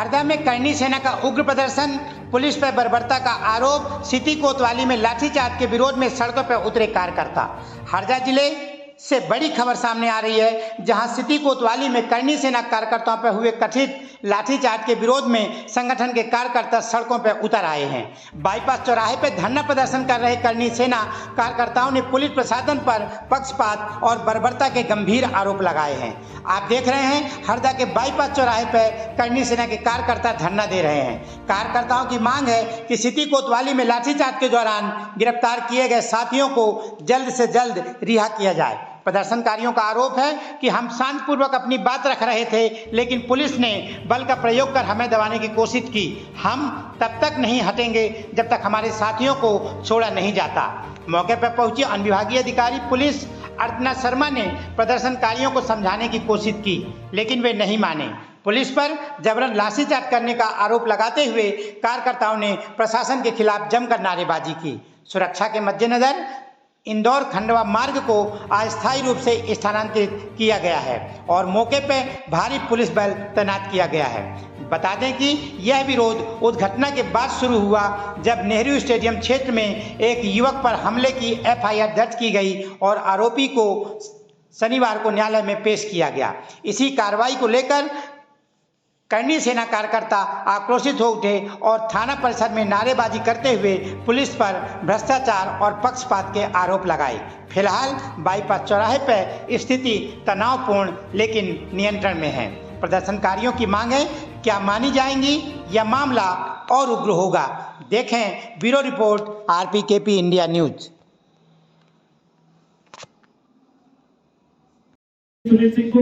हरदा में करनी सेना का उग्र प्रदर्शन, पुलिस पर बर्बरता का आरोप, सिटी कोतवाली में लाठीचार्ज के विरोध में सड़कों पर उतरे कार्यकर्ता। हरदा जिले से बड़ी खबर सामने आ रही है, जहां सिटी कोतवाली में करनी सेना कार्यकर्ताओं पर हुए कथित लाठीचार्ज के विरोध में संगठन के कार्यकर्ता सड़कों पर उतर आए हैं। बाईपास चौराहे पर धरना प्रदर्शन कर रहे करनी सेना कार्यकर्ताओं ने पुलिस प्रशासन पर पक्षपात और बर्बरता के गंभीर आरोप लगाए हैं। आप देख रहे हैं हरदा के बाईपास चौराहे पर करनी सेना के कार्यकर्ता धरना दे रहे हैं। कार्यकर्ताओं की मांग है कि सिटी कोतवाली में लाठीचार्ज के दौरान गिरफ्तार किए गए साथियों को जल्द से जल्द रिहा किया जाए। प्रदर्शनकारियों का आरोप है कि हम शांतिपूर्वक अपनी बात रख रहे थे, लेकिन पुलिस ने बल का प्रयोग कर हमें दबाने की कोशिश की। हम तब तक नहीं हटेंगे जब तक हमारे साथियों को छोड़ा नहीं जाता। मौके पर पहुंची अनुविभागीय अधिकारी पुलिस अर्चना शर्मा ने प्रदर्शनकारियों को समझाने की कोशिश की, लेकिन वे नहीं माने। पुलिस पर जबरन लाठीचार्ज करने का आरोप लगाते हुए कार्यकर्ताओं ने प्रशासन के खिलाफ जमकर नारेबाजी की। सुरक्षा के मद्देनजर इंदौर खंडवा मार्ग को अस्थायी रूप से स्थानांतरित किया गया है और मौके पर भारी पुलिस बल तैनात किया गया है। बता दें कि यह विरोध उस घटना के बाद शुरू हुआ जब नेहरू स्टेडियम क्षेत्र में एक युवक पर हमले की FIR दर्ज की गई और आरोपी को शनिवार को न्यायालय में पेश किया गया। इसी कार्रवाई को लेकर करनी सेना कार्यकर्ता आक्रोशित हो उठे और थाना परिसर में नारेबाजी करते हुए पुलिस पर भ्रष्टाचार और पक्षपात के आरोप लगाए। फिलहाल बाईपास चौराहे पर स्थिति तनावपूर्ण लेकिन नियंत्रण में है। प्रदर्शनकारियों की मांगें क्या मानी जाएंगी या मामला और उग्र होगा? देखें bureau report RPKP India news. Sunil Singh को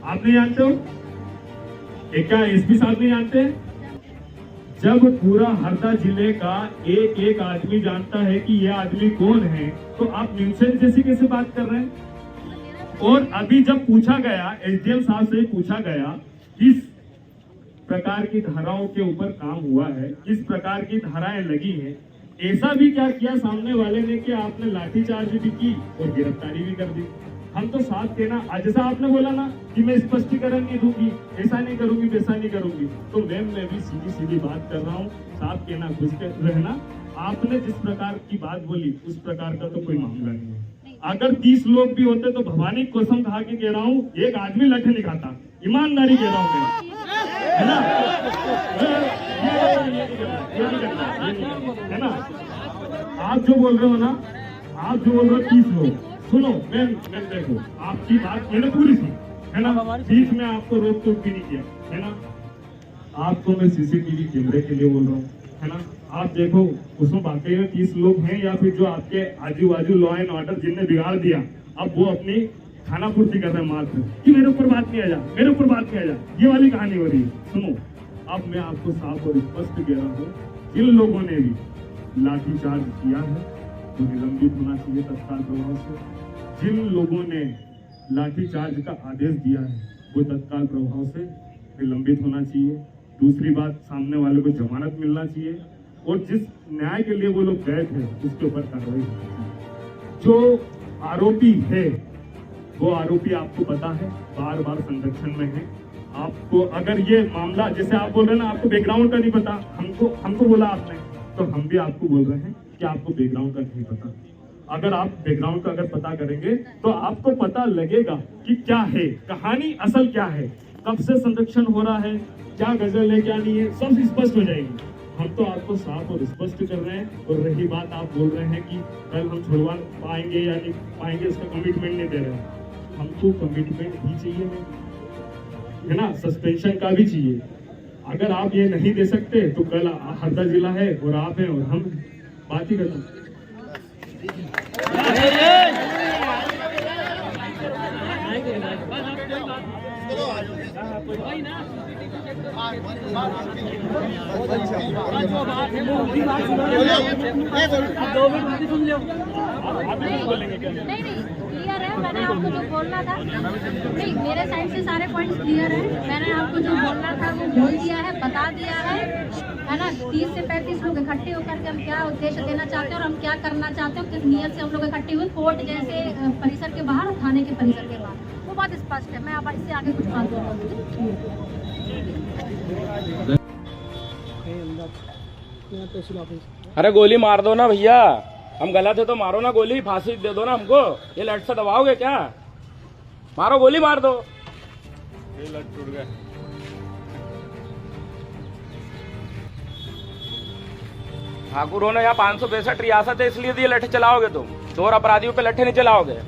आप नहीं जानते हो? क्या SP साहब नहीं जानते? जब पूरा हरदा जिले का एक एक आदमी जानता है कि यह आदमी कौन है, तो आप न्यूसेंस जैसी कैसे बात कर रहे हैं? और अभी जब पूछा गया, SDM साहब से पूछा गया किस प्रकार की धाराओं के ऊपर काम हुआ है, किस प्रकार की धाराएं लगी हैं, ऐसा भी क्या किया सामने वाले ने कि आपने लाठीचार्ज भी की और गिरफ्तारी भी कर दी। हम तो साथ देना, जैसा आपने बोला ना कि मैं स्पष्टीकरण नहीं दूंगी, ऐसा नहीं करूंगी, वैसा नहीं करूंगी, तो मैम मैं भी सीधी सीधी बात कर रहा हूँ। साथ कहना, खुश रहना। आपने जिस प्रकार की बात बोली उस प्रकार का तो कोई मामला नहीं है। अगर 30 लोग भी होते तो भवानी कसम खा के कह रहा हूँ, एक आदमी लाठी नहीं खाता, ईमानदारी कह रहा हूँ मैं, है ना? है ना? आप जो बोल रहे हो ना, आप जो बोल रहे हो 30 लोग, सुनो मैम देखो आपकी बात मैंने पूरी सुनी, है ना? बीच में आपको रोक टोक भी नहीं किया, है ना? आपको मैं CCTV कैमरे के लिए बोल रहा हूँ, है ना? आप देखो उसमें वाकई में 30 लोग हैं या फिर जो आपके आजू बाजू लॉ एंड ऑर्डर जिनने बिगाड़ दिया, अब वो अपनी खाना पूर्ति कर रहे हैं मात्र कि मेरे ऊपर बात नहीं आ जा, मेरे ऊपर बात नहीं आ जा, ये वाली कहानी हो रही है। सुनो, अब मैं आपको साफ और स्पष्ट कह रहा हूँ, जिन लोगों ने भी लाठीचार्ज किया है तो निलंबित होना चाहिए तत्काल प्रभाव से। जिन लोगों ने लाठीचार्ज का आदेश दिया है वो तत्काल प्रभाव से निलंबित होना चाहिए। दूसरी बात, सामने वाले को जमानत मिलना चाहिए और जिस न्याय के लिए वो लोग गए थे उसके ऊपर कार्रवाई होनी चाहिए। जो आरोपी है वो आरोपी आपको पता है बार बार संरक्षण में है। आपको अगर ये मामला, जैसे आप बोल रहे हैं ना आपको बैकग्राउंड का नहीं पता, हमको बोला आपने, तो हम भी आपको बोल रहे हैं कि आपको बैकग्राउंड का नहीं पता। अगर आप बैकग्राउंड का अगर पता करेंगे तो आपको पता लगेगा कि क्या है कहानी, असल क्या है, कब से संरक्षण हो रहा है, क्या गजल है, क्या नहीं है, सब स्पष्ट हो जाएगी। हम तो आपको साफ और स्पष्ट कर रहे हैं। और रही बात, आप बोल रहे हैं कि कल हम छुड़वा पाएंगे या नहीं पाएंगे, इसका कमिटमेंट नहीं दे रहे हैं। हमको कमिटमेंट भी चाहिए, है ना? सस्पेंशन का भी चाहिए। अगर आप ये नहीं दे सकते तो कल हरदा जिला है और आप हैं और हम बात ही करते हैं। नहीं क्लियर है, मैंने आपको जो बोलना था, नहीं मेरे साइड से सारे पॉइंट्स क्लियर है। मैंने आपको जो बोलना था वो बोल दिया है, बता दिया है ना? 30 से 35 लोग इकट्ठे होकर के हम क्या उद्देश्य देना चाहते हैं और हम क्या करना चाहते हैं, किस नियत से हम लोग इकट्ठे हुए कोर्ट जैसे परिसर के बाहर और थाने के परिसर के बाहर, वो बात स्पष्ट है। मैं अब इससे आगे कुछ बात बोलूँगी। अरे गोली मार दो ना भैया, हम गलत है तो मारो ना गोली, फांसी दे दो ना हमको। ये लट से दबाओगे क्या? मारो गोली मार दो। ये लट टूट गया। ठाकुरों ने यहाँ 565 रियासत है इसलिए दिए लट्ठे चलाओगे तुम? चोर अपराधियों पे लट्ठे नहीं चलाओगे?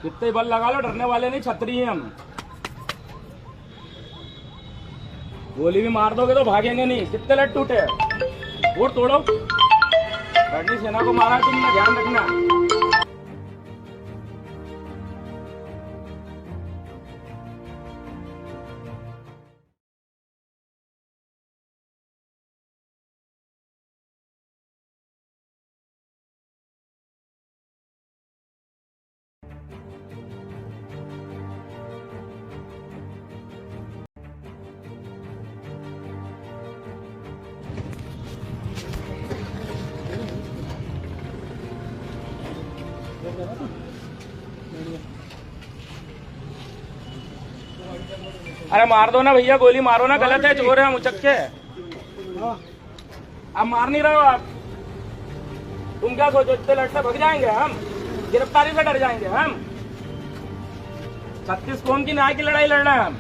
कितने बल लगा लो, डरने वाले नहीं, छतरी हैं हम। गोली भी मार दोगे तो भागेंगे नहीं। कितने लट टूटे? और तोड़ो। करनी सेना को मारा तुमने, ध्यान रखना। अरे मार दो ना भैया, गोली मारो ना, गलत है, चोर है हम उचक्के। अब मार नहीं रहे हो आप। तुम क्या सोचो इतने लट से भग जाएंगे हम? गिरफ्तारी से डर जाएंगे हम? 36 कौम की न्याय की लड़ाई लड़ना है हम।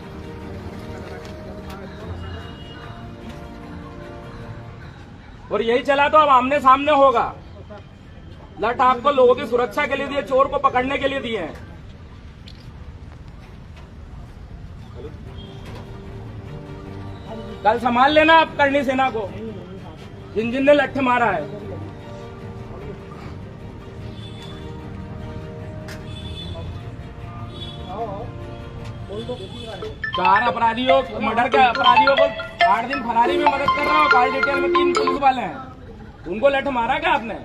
और यही चला तो अब आमने सामने होगा। लट आपको लोगों की सुरक्षा के लिए दिए, चोर को पकड़ने के लिए दिए हैं। कल संभाल लेना आप करनी सेना को, जिन जिन ने लट्ठे मारा है। 4 अपराधियों, मर्डर के अपराधियों को 8 दिन फरारी में मदद कर रहा हो। काल डिटेल में 3 पुलिस वाले हैं, उनको लठ मारा क्या आपने?